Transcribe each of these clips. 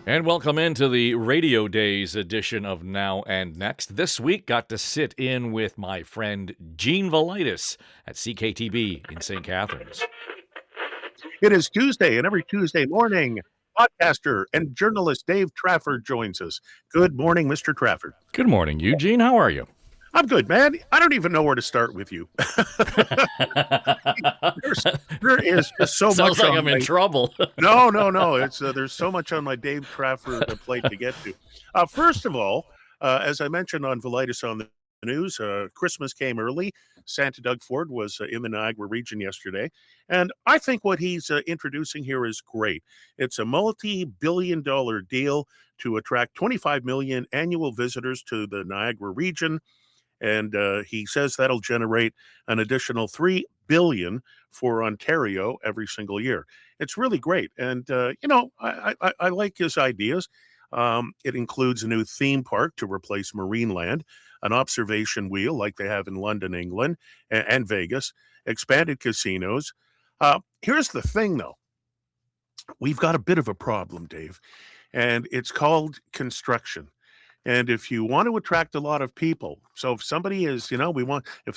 And welcome into the Radio Days edition of Now and Next. This week, got to sit in with my friend Gene Velitis at CKTB in St. Catharines. It is Tuesday, and every Tuesday morning, podcaster and journalist Dave Trafford joins us. Good morning, Mr. Trafford. Good morning, Eugene. How are you? I'm good, man. I don't even know where to start with you. there is just so Sounds much. like I'm in trouble. No. It's there's so much on my Dave Trafford plate to get to. First of all, as I mentioned on Velitis on the news, Christmas came early. Santa Doug Ford was in the Niagara region yesterday, and I think what he's introducing here is great. It's a multi-billion-dollar deal to attract 25 million annual visitors to the Niagara region. And he says that'll generate an additional $3 billion for Ontario every single year. It's really great. And, I like his ideas. It includes a new theme park to replace Marineland, an observation wheel like they have in London, England, and Vegas, expanded casinos. Here's the thing, though. We've got a bit of a problem, Dave, and it's called construction. And if you want to attract a lot of people, so if somebody is, if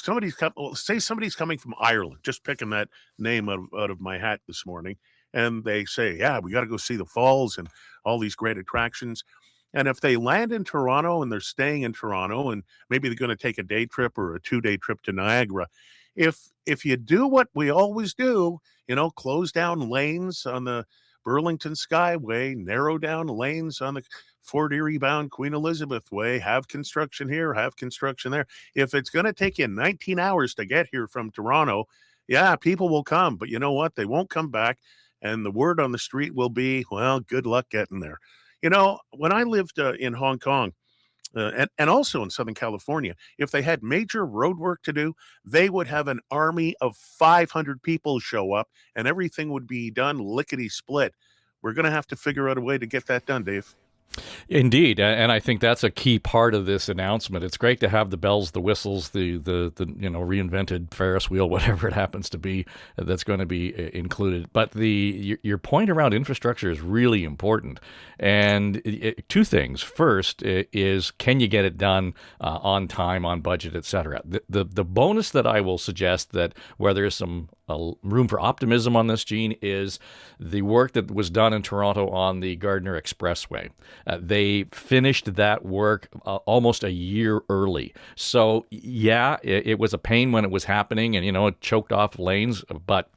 say somebody's coming from Ireland, just picking that name out of my hat this morning, and they say, yeah, we got to go see the falls and all these great attractions. And if they land in Toronto and they're staying in Toronto and maybe they're going to take a day trip or a 2-day trip to Niagara, if you do what we always do, close down lanes on the Burlington Skyway, narrow down lanes on the Fort Erie bound Queen Elizabeth Way, have construction here, have construction there. If it's going to take you 19 hours to get here from Toronto, yeah, people will come. But you know what? They won't come back. And the word on the street will be, well, good luck getting there. When I lived in Hong Kong, and also in Southern California, if they had major road work to do, they would have an army of 500 people show up and everything would be done lickety split. We're going to have to figure out a way to get that done, Dave. Indeed, and I think that's a key part of this announcement. It's great to have the bells, the whistles, the reinvented Ferris wheel, whatever it happens to be, that's going to be included. But your point around infrastructure is really important. And two things. First is, can you get it done on time, on budget, et cetera? The bonus that I will suggest, that where there's some room for optimism on this, Gene, is the work that was done in Toronto on the Gardiner Expressway. They finished that work almost a year early. So, yeah, it was a pain when it was happening and, it choked off lanes, but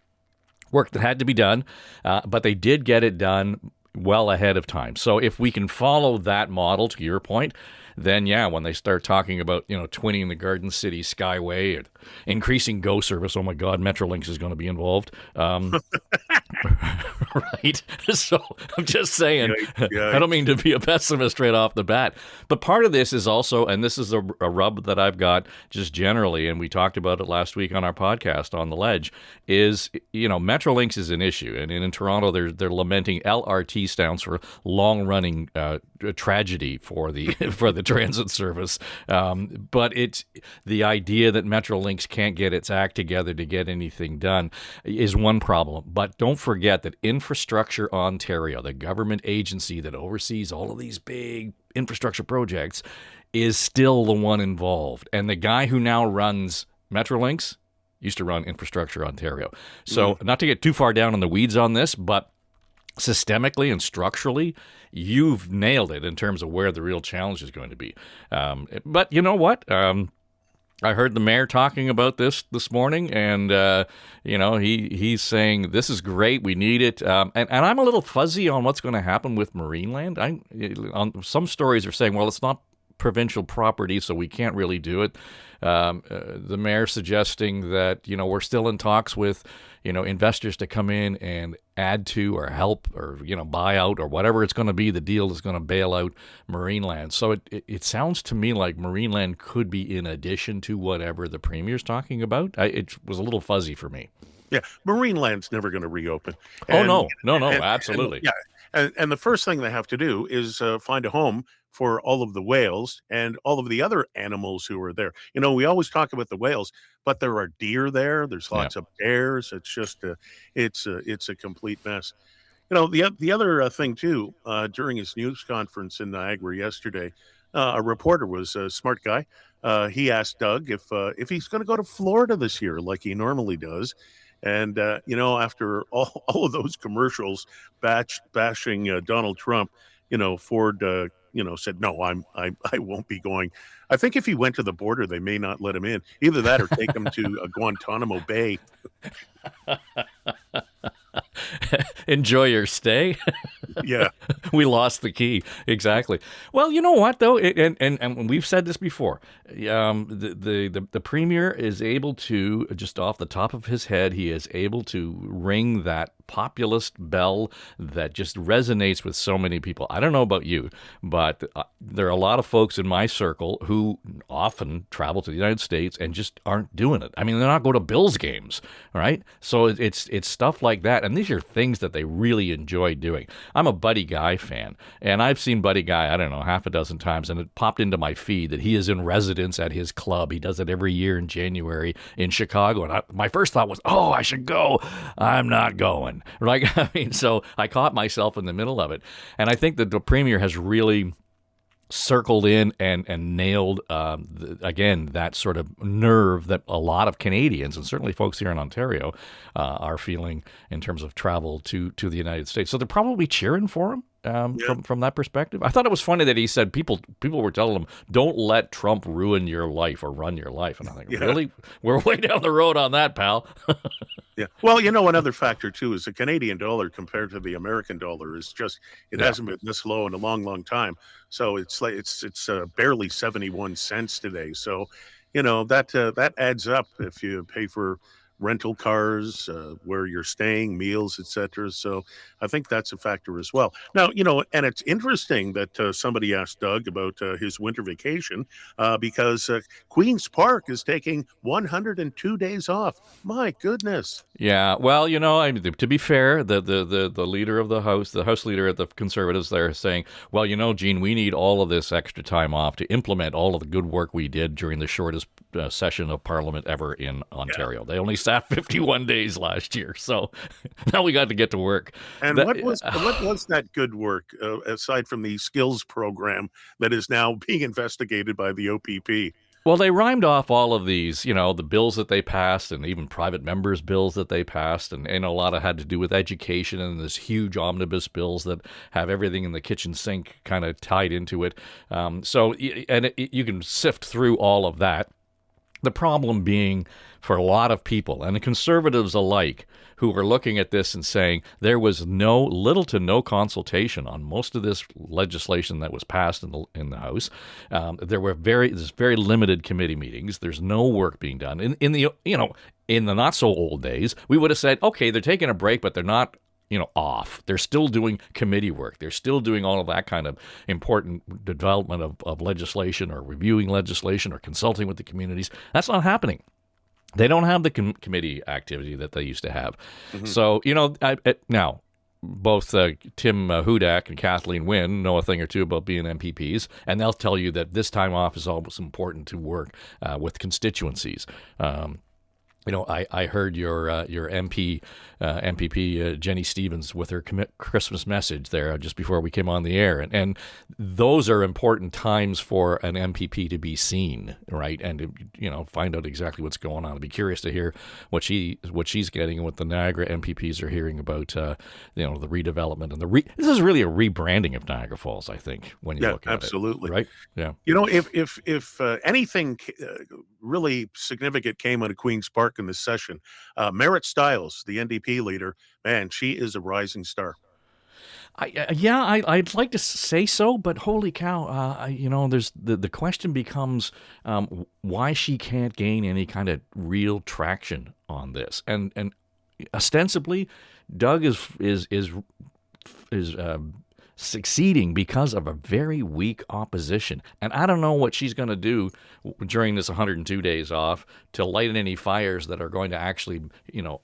work that had to be done. But they did get it done well ahead of time. So if we can follow that model, to your point, then yeah, when they start talking about, twinning the Garden City Skyway and increasing GO service, oh my God, Metrolinx is going to be involved. Right? So I'm just saying, Yeah. I don't mean to be a pessimist right off the bat, but part of this is also, and this is a rub that I've got just generally, and we talked about it last week on our podcast on The Ledge, is, Metrolinx is an issue. And in Toronto, they're lamenting LRT stands for long-running tragedy for the transit service. But it's the idea that Metrolinx can't get its act together to get anything done is one problem. But don't forget that Infrastructure Ontario, the government agency that oversees all of these big infrastructure projects, is still the one involved. And the guy who now runs Metrolinx used to run Infrastructure Ontario. So not to get too far down in the weeds on this, but systemically and structurally, you've nailed it in terms of where the real challenge is going to be. But you know what? I heard the mayor talking about this morning, and he's saying this is great, we need it. And I'm a little fuzzy on what's going to happen with Marineland. Some stories are saying, well, it's not provincial property, so we can't really do it. The mayor suggesting that, we're still in talks with, investors to come in and add to or help or, buy out or whatever it's going to be. The deal is going to bail out Marineland. So it sounds to me like Marineland could be in addition to whatever the premier's talking about. It was a little fuzzy for me. Yeah, Marineland's never going to reopen. No, absolutely. And the first thing they have to do is find a home for all of the whales and all of the other animals who are there. We always talk about the whales, but there are deer there. There's lots of bears. It's just it's a complete mess. The other thing too, during his news conference in Niagara yesterday, a reporter was a smart guy. He asked Doug if he's going to go to Florida this year, like he normally does. And after all of those commercials bashing Donald Trump, Ford, said no, I won't be going. I think if he went to the border, they may not let him in. Either that or take him to Guantanamo Bay. Enjoy your stay. Yeah. We lost the key. Exactly. Well, you know what though, and we've said this before. The premier is able to, just off the top of his head, he is able to ring that populist bell that just resonates with so many people. I don't know about you, but there are a lot of folks in my circle who often travel to the United States and just aren't doing it. I mean, they're not going to Bills games, right? So it's stuff like that, and these are things that they really enjoy doing. I'm a Buddy Guy fan, and I've seen Buddy Guy, I don't know, half a dozen times, and it popped into my feed that he is in residence at his club. He does it every year in January in Chicago, and my first thought was, oh, I should go. I'm not going. Right? I mean, so I caught myself in the middle of it, and I think that the premier has really circled in and nailed, again, that sort of nerve that a lot of Canadians, and certainly folks here in Ontario, are feeling in terms of travel to the United States. So they're probably cheering for him. From that perspective, I thought it was funny that he said people were telling him, "Don't let Trump ruin your life or run your life." And I think, really, we're way down the road on that, pal. Yeah. Well, another factor too is the Canadian dollar compared to the American dollar is just hasn't been this low in a long, long time. So it's like it's barely 71 cents today. So, that adds up if you pay for rental cars, where you're staying, meals, etc. So I think that's a factor as well. Now, and it's interesting that somebody asked Doug about his winter vacation because Queen's Park is taking 102 days off. My goodness. Yeah, well, I mean, to be fair, the leader of the House leader at the Conservatives, there is saying, well, Gene, we need all of this extra time off to implement all of the good work we did during the shortest session of Parliament ever in Ontario. They only sat 51 days last year, so now we got to get to work. And what was that good work aside from the skills program that is now being investigated by the OPP? Well, they rhymed off all of these, the bills that they passed and even private members' bills that they passed. And a lot of had to do with education and this huge omnibus bills that have everything in the kitchen sink kind of tied into it. You can sift through all of that. The problem being for a lot of people, and the Conservatives alike, who are looking at this and saying there was little to no consultation on most of this legislation that was passed in the House. There's very limited committee meetings. There's no work being done. In the not so old days, we would have said, okay, they're taking a break, but they're not off. They're still doing committee work. They're still doing all of that kind of important development of legislation or reviewing legislation or consulting with the communities. That's not happening. They don't have the committee activity that they used to have. Mm-hmm. So, now, both Tim Hudak and Kathleen Wynne know a thing or two about being MPPs, and they'll tell you that this time off is always important to work with constituencies. I heard your MPP Jenny Stevens with her Christmas message there just before we came on the air, and those are important times for an MPP to be seen, right? And to find out exactly what's going on. I'd be curious to hear what she's getting and what the Niagara MPPs are hearing about the redevelopment and this is really a rebranding of Niagara Falls, I think, when you look at absolutely. it. Right? Yeah. If anything really significant came out of Queen's Park in this session, Merritt Stiles, the NDP leader, man, she is a rising star. I'd like to say so, but holy cow, there's the question becomes why she can't gain any kind of real traction on this, and ostensibly, Doug is succeeding because of a very weak opposition. And I don't know what she's going to do during this 102 days off to light any fires that are going to actually,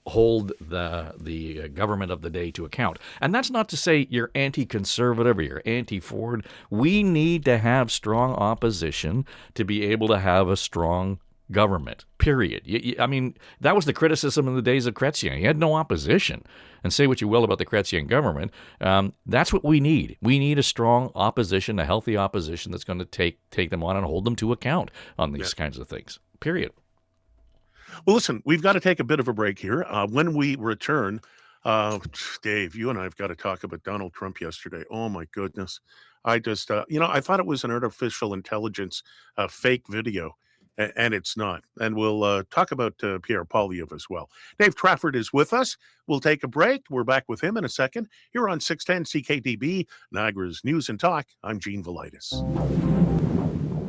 hold the government of the day to account. And that's not to say you're anti-conservative or you're anti-Ford. We need to have strong opposition to be able to have a strong government, period. I mean, that was the criticism in the days of Chrétien. He had no opposition. and say what you will about the Chrétien government, that's what we need. We need a strong opposition, a healthy opposition that's going to take them on and hold them to account on these kinds of things, period. Well, listen, we've got to take a bit of a break here. When we return, Dave, you and I have got to talk about Donald Trump yesterday. Oh, my goodness. I just, I thought it was an artificial intelligence fake video, and it's not. And we'll talk about Pierre Poilievre as well. Dave Trafford is with us. We'll take a break. We're back with him in a second here on 610 CKDB, Niagara's News and Talk. I'm Gene Velitis.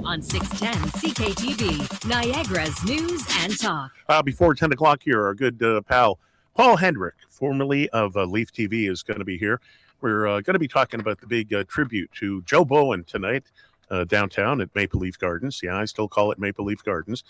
On 610 CKTB, Niagara's News and Talk. Before 10 o'clock here, our good pal, Paul Hendrick, formerly of Leaf TV, is going to be here. We're going to be talking about the big tribute to Joe Bowen tonight downtown at Maple Leaf Gardens. Yeah, I still call it Maple Leaf Gardens.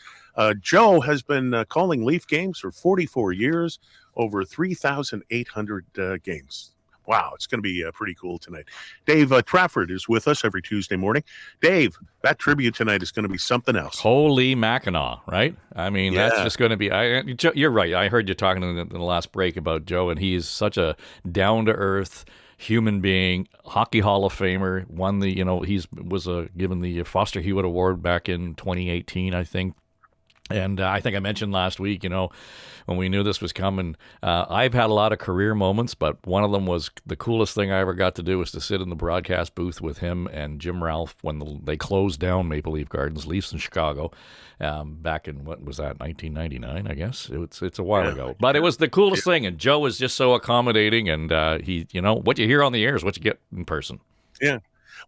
Joe has been calling Leaf games for 44 years, over 3,800 games. Wow, it's going to be pretty cool tonight. Dave Trafford is with us every Tuesday morning. Dave, that tribute tonight is going to be something else. Holy Mackinac, right? I mean, that's just going to be... you're right. I heard you talking in the last break about Joe, and he's such a down-to-earth human being, Hockey Hall of Famer, won the, was given the Foster Hewitt Award back in 2018, I think. And I think I mentioned last week, when we knew this was coming, I've had a lot of career moments, but one of them was the coolest thing I ever got to do was to sit in the broadcast booth with him and Jim Ralph when they closed down Maple Leaf Gardens, Leafs in Chicago, back in, what was that, 1999, I guess? It's a while ago. But it was the coolest thing, and Joe was just so accommodating, and he, what you hear on the air is what you get in person. Yeah.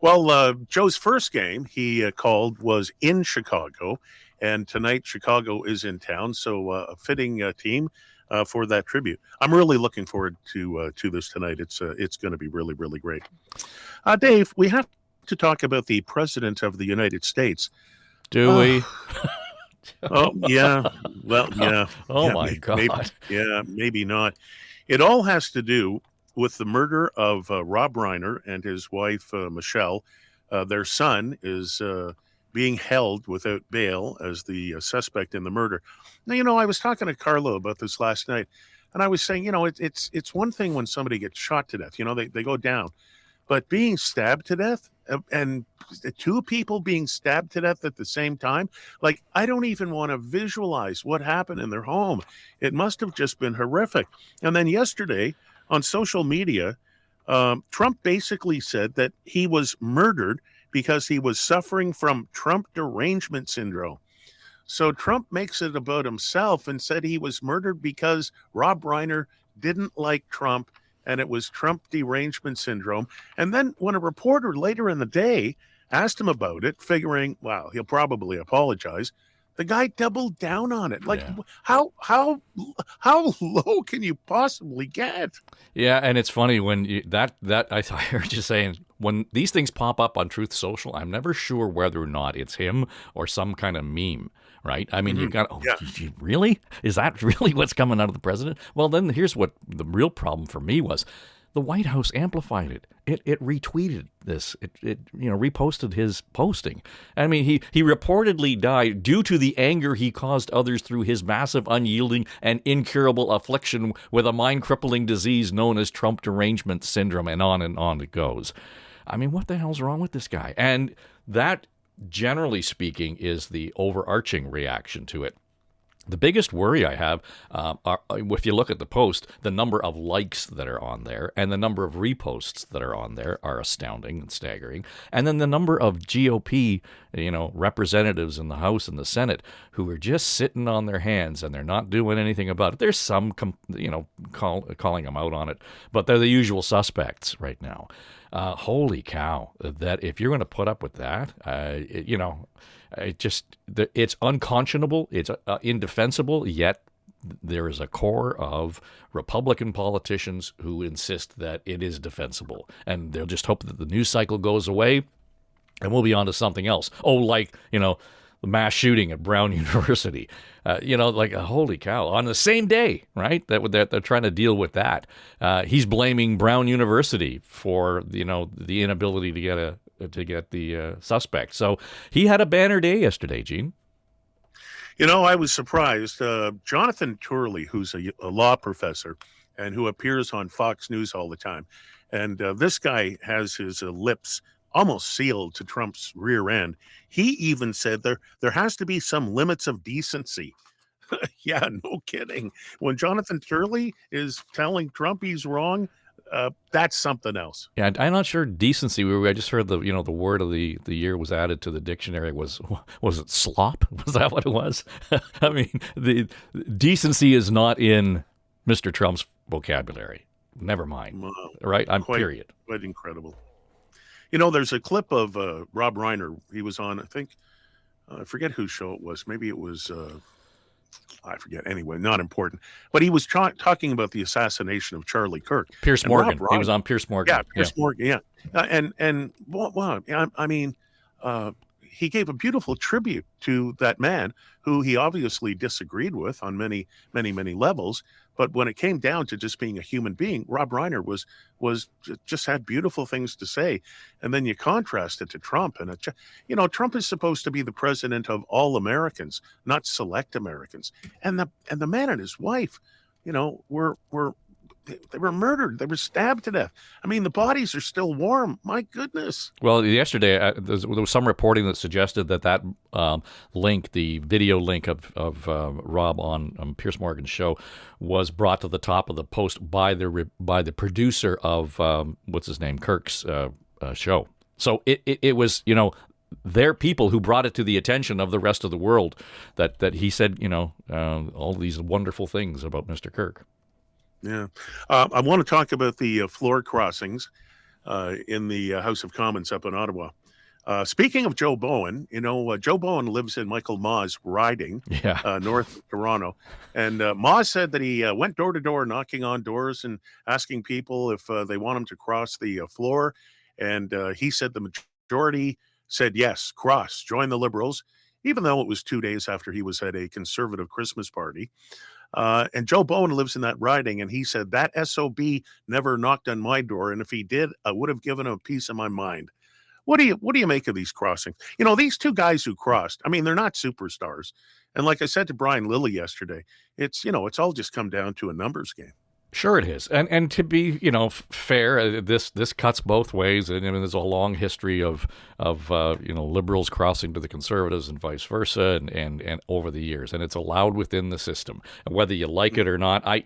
Well, Joe's first game he called was in Chicago. And tonight, Chicago is in town, so a fitting team for that tribute. I'm really looking forward to this tonight. It's going to be really, really great. Dave, we have to talk about the President of the United States. Do we? Oh, yeah. Well, yeah. Oh, my God. Maybe not. It all has to do with the murder of Rob Reiner and his wife, Michelle. Their son is... being held without bail as the suspect in the murder. Now, I was talking to Carlo about this last night, and I was saying, it's one thing when somebody gets shot to death, they go down, but being stabbed to death and two people being stabbed to death at the same time, like, I don't even want to visualize what happened in their home. It must have just been horrific. And then yesterday on social media, Trump basically said that he was murdered because he was suffering from Trump derangement syndrome. So Trump makes it about himself and said he was murdered because Rob Reiner didn't like Trump, and it was Trump derangement syndrome. And then when a reporter later in the day asked him about it, figuring, wow, he'll probably apologize, the guy doubled down on it. Like, how low can you possibly get? Yeah, and it's funny when I heard you saying when these things pop up on Truth Social, I'm never sure whether or not it's him or some kind of meme, right? I mean, you've got, really? Is that really what's coming out of the president? Well, then here's what the real problem for me was. The White House amplified it. It retweeted this. It reposted his posting. I mean, he reportedly died due to the anger he caused others through his massive, unyielding, and incurable affliction with a mind-crippling disease known as Trump derangement syndrome, and on it goes. I mean, what the hell's wrong with this guy? And that, generally speaking, is the overarching reaction to it. The biggest worry I have, if you look at the post, the number of likes that are on there and the number of reposts that are on there are astounding and staggering. And then the number of GOP, representatives in the House and the Senate who are just sitting on their hands and they're not doing anything about it. There's some, calling them out on it, but they're the usual suspects right now. Holy cow! That if you're going to put up with that, it's unconscionable, it's indefensible, yet there is a core of Republican politicians who insist that it is defensible. And they'll just hope that the news cycle goes away and we'll be on to something else. Oh, like, the mass shooting at Brown University. Holy cow. On the same day, right, that they're trying to deal with that. He's blaming Brown University for, the inability to get the suspect. So he had a banner day yesterday, Gene. I was surprised. Jonathan Turley, who's a law professor, and who appears on Fox News all the time. And this guy has his lips almost sealed to Trump's rear end. He even said there has to be some limits of decency. Yeah, no kidding. When Jonathan Turley is telling Trump he's wrong, that's something else. Yeah, I'm not sure decency. I just heard the word of the year was added to the dictionary. Was it slop? Was that what it was? I mean, the decency is not in Mr. Trump's vocabulary. Never mind. Wow. Right? Period. Quite incredible. You know, there's a clip of Rob Reiner. He was on, I think, I forget whose show it was. Maybe it was, I forget. Anyway, not important. But he was talking about the assassination of Charlie Kirk. Piers Morgan. He was on Piers Morgan. Yeah, Piers Morgan, yeah. Wow, I mean, he gave a beautiful tribute to that man who he obviously disagreed with on many, many, many levels. But when it came down to just being a human being, Rob Reiner was just had beautiful things to say. And then you contrast it to Trump, and Trump is supposed to be the president of all Americans, not select Americans. And the man and his wife, they were murdered. They were stabbed to death. I mean, the bodies are still warm. My goodness. Well, yesterday there was some reporting that suggested that link, the video link of Rob on Piers Morgan's show, was brought to the top of the post by the producer of what's his name, Kirk's show. So it was their people who brought it to the attention of the rest of the world that he said all these wonderful things about Mr. Kirk. Yeah. I want to talk about the floor crossings in the House of Commons up in Ottawa. Speaking of Joe Bowen, Joe Bowen lives in Michael Ma's riding, north of Toronto. And Ma said that he went door to door, knocking on doors and asking people if they want him to cross the floor. And he said the majority said, yes, cross, join the Liberals, even though it was 2 days after he was at a Conservative Christmas party. And Joe Bowen lives in that riding, and he said that SOB never knocked on my door, and if he did, I would have given him a piece of my mind. What do you make of these crossings? These two guys who crossed, I mean, they're not superstars. And like I said to Brian Lilly yesterday, it's all just come down to a numbers game. Sure it is. And to be, fair, this cuts both ways. And there's a long history of liberals crossing to the conservatives and vice versa and over the years. And it's allowed within the system. And whether you like it or not, I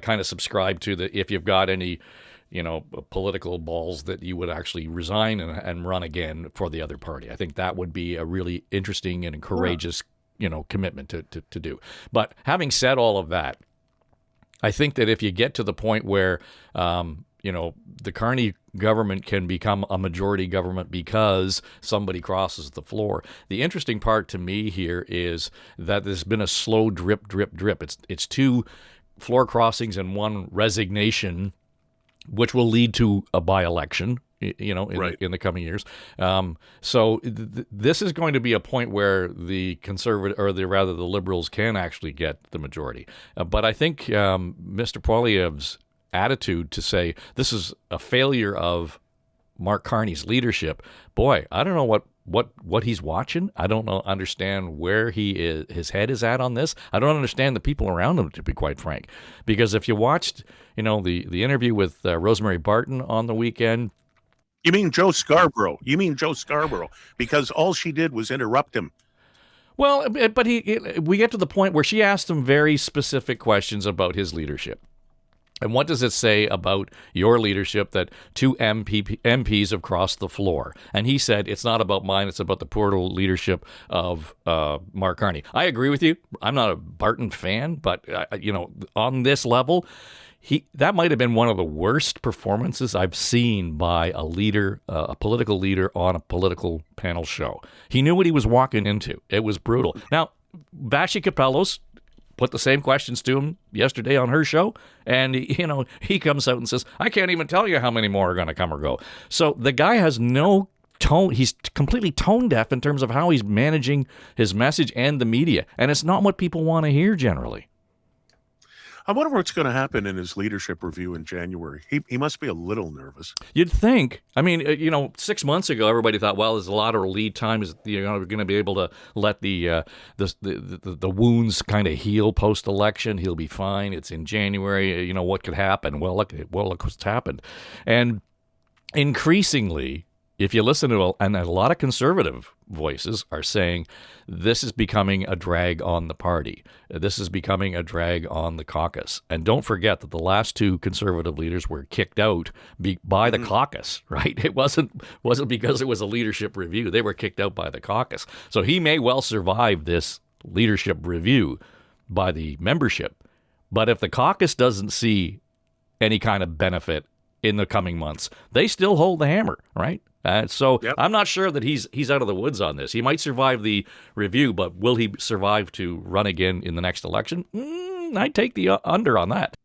kind of subscribe to if you've got any, political balls that you would actually resign and run again for the other party. I think that would be a really interesting and courageous, commitment to do. But having said all of that, I think that if you get to the point where, the Carney government can become a majority government because somebody crosses the floor, the interesting part to me here is that there's been a slow drip, drip, drip. It's two floor crossings and one resignation, which will lead to a by-election. In the coming years. So this is going to be a point where the the Liberals can actually get the majority. But I think Mr. Poilievre's attitude to say this is a failure of Mark Carney's leadership, boy, I don't know what he's watching. I don't understand where his head is at on this. I don't understand the people around him, to be quite frank. Because if you watched, the interview with Rosemary Barton on the weekend. You mean Joe Scarborough? Because all she did was interrupt him. Well, but we get to the point where she asked him very specific questions about his leadership. And what does it say about your leadership that two MPs have crossed the floor? And he said, it's not about mine, it's about the poor leadership of Mark Carney. I agree with you. I'm not a Barton fan, but, on this level, that might have been one of the worst performances I've seen by a leader, a political leader on a political panel show. He knew what he was walking into. It was brutal. Now, Vashi Capellos put the same questions to him yesterday on her show, and he comes out and says, I can't even tell you how many more are going to come or go. So the guy has no tone. He's completely tone deaf in terms of how he's managing his message and the media, and it's not what people want to hear generally. I wonder what's going to happen in his leadership review in January. He must be a little nervous. You'd think. I mean, 6 months ago, everybody thought, well, there's a lot of lead time. We're going to be able to let the wounds kind of heal post-election. He'll be fine. It's in January. What could happen? Well, look what's happened. And increasingly, if you listen to and a lot of conservative voices are saying this is becoming a drag on the party. This is becoming a drag on the caucus. And don't forget that the last two conservative leaders were kicked out by the caucus, right? It wasn't because it was a leadership review. They were kicked out by the caucus. So he may well survive this leadership review by the membership. But if the caucus doesn't see any kind of benefit in the coming months, they still hold the hammer, right? Yep. I'm not sure that he's out of the woods on this. He might survive the review, but will he survive to run again in the next election? I'd take the under on that.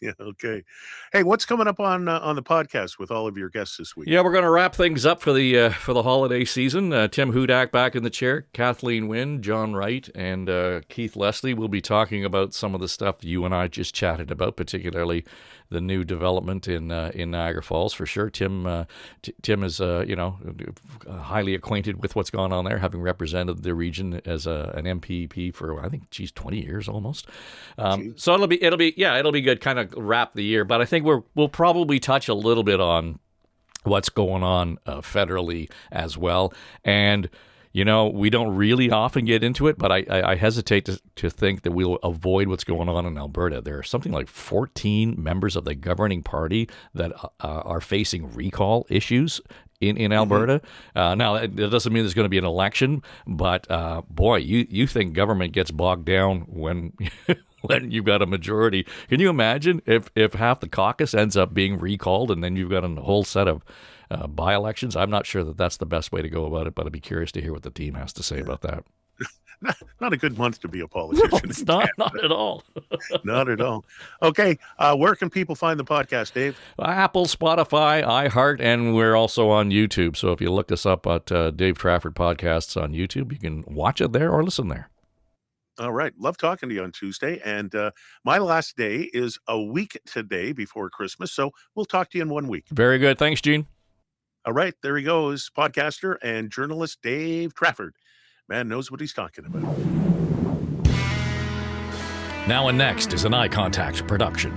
Yeah, okay. Hey, what's coming up on the podcast with all of your guests this week? Yeah, we're going to wrap things up for the holiday season. Tim Hudak back in the chair, Kathleen Wynne, John Wright, and Keith Leslie will be talking about some of the stuff you and I just chatted about, particularly the new development in Niagara Falls for sure. Tim is highly acquainted with what's gone on there, having represented the region as an MPP for I think 20 years almost. So it'll be good, kind of wrap the year. But I think we'll probably touch a little bit on what's going on federally as well. And we don't really often get into it, but I hesitate to think that we'll avoid what's going on in Alberta. There are something like 14 members of the governing party that are facing recall issues in Alberta. Now, that doesn't mean there's going to be an election, but boy, you think government gets bogged down when when you've got a majority. Can you imagine if half the caucus ends up being recalled and then you've got a whole set of by-elections? I'm not sure that that's the best way to go about it, but I'd be curious to hear what the team has to say about that. Not a good month to be a politician. No, it's not at all. Not at all. Okay, where can people find the podcast, Dave? Apple, Spotify, iHeart, and we're also on YouTube. So if you look us up at Dave Trafford Podcasts on YouTube, you can watch it there or listen there. All right. Love talking to you on Tuesday. And my last day is a week today before Christmas. So we'll talk to you in 1 week. Very good. Thanks, Gene. All right. There he goes. Podcaster and journalist Dave Trafford. Man knows what he's talking about. Now and Next is an Eye Contact production.